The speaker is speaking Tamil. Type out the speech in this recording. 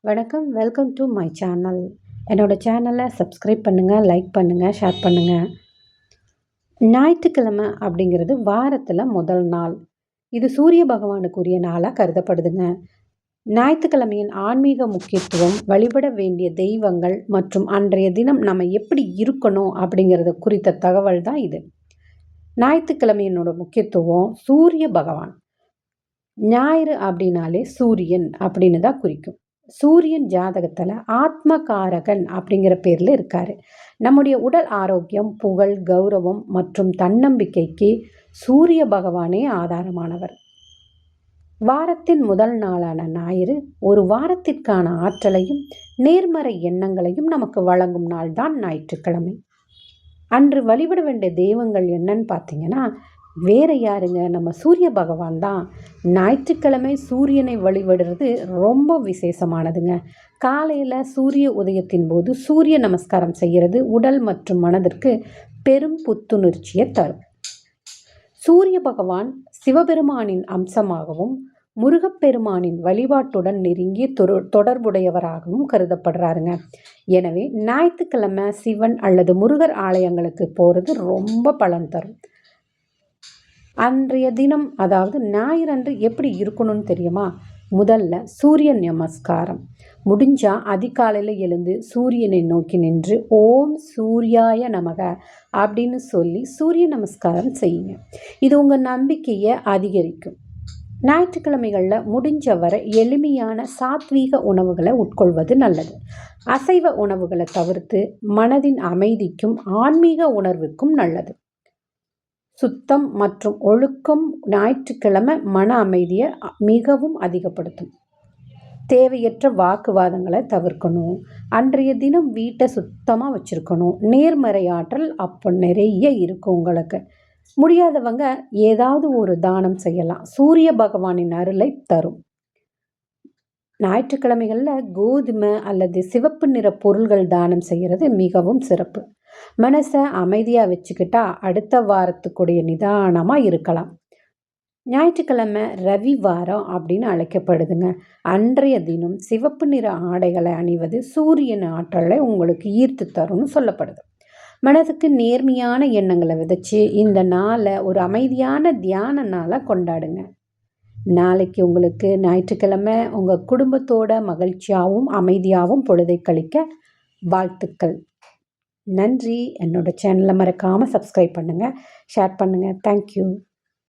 வணக்கம். Welcome to my channel. என்னோட சேனலை சப்ஸ்கிரைப் பண்ணுங்கள், லைக் பண்ணுங்கள், ஷேர் பண்ணுங்கள். ஞாயிற்றுக்கிழமை அப்படிங்கிறது வாரத்தில் முதல் நாள். இது சூரிய பகவானுக்குரிய நாளாக கருதப்படுதுங்க. ஞாயிற்றுக்கிழமையின் ஆன்மீக முக்கியத்துவம், வழிபட வேண்டிய தெய்வங்கள் மற்றும் அன்றைய தினம் நம்ம எப்படி இருக்கணும் அப்படிங்கிறது குறித்த தகவல் தான் இது. ஞாயிற்றுக்கிழமையினோட முக்கியத்துவம் சூரிய பகவான். ஞாயிறு அப்படின்னாலே சூரியன் அப்படின்னு தான் குறிக்கும். சூரியன் ஜாதகத்தில் ஆத்மகாரகன் அப்படிங்கிற பேரில் இருக்காரு. நம்முடைய உடல் ஆரோக்கியம், புகழ், கௌரவம் மற்றும் தன்னம்பிக்கைக்கு சூரிய பகவானே ஆதாரமானவர். வாரத்தின் முதல் நாளான ஞாயிறு ஒரு வாரத்திற்கான ஆற்றலையும் நேர்மறை எண்ணங்களையும் நமக்கு வழங்கும் நாள் தான் ஞாயிற்றுக்கிழமை. அன்று வழிபட வேண்டிய தெய்வங்கள் என்னன்னு பார்த்தீங்கன்னா, வேற யாருங்க, நம்ம சூரிய பகவான் தான். ஞாயிற்றுக்கிழமை சூரியனை வழிபடுறது ரொம்ப விசேஷமானதுங்க. காலையில் சூரிய உதயத்தின் போது சூரிய நமஸ்காரம் செய்கிறது உடல் மற்றும் மனதிற்கு பெரும் புத்துணர்ச்சியை தரும். சூரிய பகவான் சிவபெருமானின் அம்சமாகவும் முருகப்பெருமானின் வழிபாட்டுடன் நெருங்கிய தொடர்புடையவராகவும் கருதப்படுறாருங்க. எனவே ஞாயிற்றுக்கிழமை சிவன் அல்லது முருகர் ஆலயங்களுக்கு போகிறது ரொம்ப பலன் தரும். அன்றைய தினம், அதாவது ஞாயிறன்று எப்படி இருக்கணும்னு தெரியுமா? முதல்ல சூரிய நமஸ்காரம். முடிஞ்சா அதிகாலையில் எழுந்து சூரியனை நோக்கி நின்று ஓம் சூர்யாய நமக அப்படின்னு சொல்லி சூரிய நமஸ்காரம் செய்யுங்க. இது உங்கள் நம்பிக்கையை அதிகரிக்கும். ஞாயிற்றுக்கிழமைகளில் முடிஞ்ச வரை எளிமையான சாத்வீக உணவுகளை உட்கொள்வது நல்லது. அசைவ உணவுகளை தவிர்த்து மனதின் அமைதிக்கும் ஆன்மீக உணர்வுக்கும் நல்லது. சுத்தம் மற்றும் ஒழுக்கம் ஞாயிற்றுக்கிழமை மன அமைதியை மிகவும் அதிகப்படுத்தும். தேவையற்ற வாக்குவாதங்களை தவிர்க்கணும். அன்றைய தினம் வீட்டை சுத்தமாக வச்சுருக்கணும். நேர்மறை ஆற்றல் அப்போ நிறைய இருக்கும் உங்களுக்கு. முடியாதவங்க ஏதாவது ஒரு தானம் செய்யலாம். சூரிய பகவானின் அருளை தரும். ஞாயிற்றுக்கிழமைகளில் கோதுமை அல்லது சிவப்பு நிற பொருள்கள் தானம் செய்கிறது மிகவும் சிறப்பு. மனசை அமைதியாக வச்சுக்கிட்டா அடுத்த வாரத்துக்குடைய நிதானமாக இருக்கலாம். ஞாயிற்றுக்கிழமை ரவி வாரம் அப்படின்னு அழைக்கப்படுதுங்க. அன்றைய தினம் சிவப்பு நிற ஆடைகளை அணிவது சூரியன் ஆற்றலை உங்களுக்கு ஈர்த்து தரும்னு சொல்லப்படுது. மனதுக்கு நேர்மையான எண்ணங்களை விதைச்சு இந்த நாளை ஒரு அமைதியான தியான நாளாக கொண்டாடுங்க. நாளைக்கு உங்களுக்கு ஞாயிற்றுக்கிழமை உங்கள் குடும்பத்தோட மகிழ்ச்சியாகவும் அமைதியாகவும் பொழுதை கழிக்க வாழ்த்துக்கள். நன்றி. என்னோட சேனலை மறக்காமல் சப்ஸ்கிரைப் பண்ணுங்கள், ஷேர் பண்ணுங்கள். தேங்க்யூ.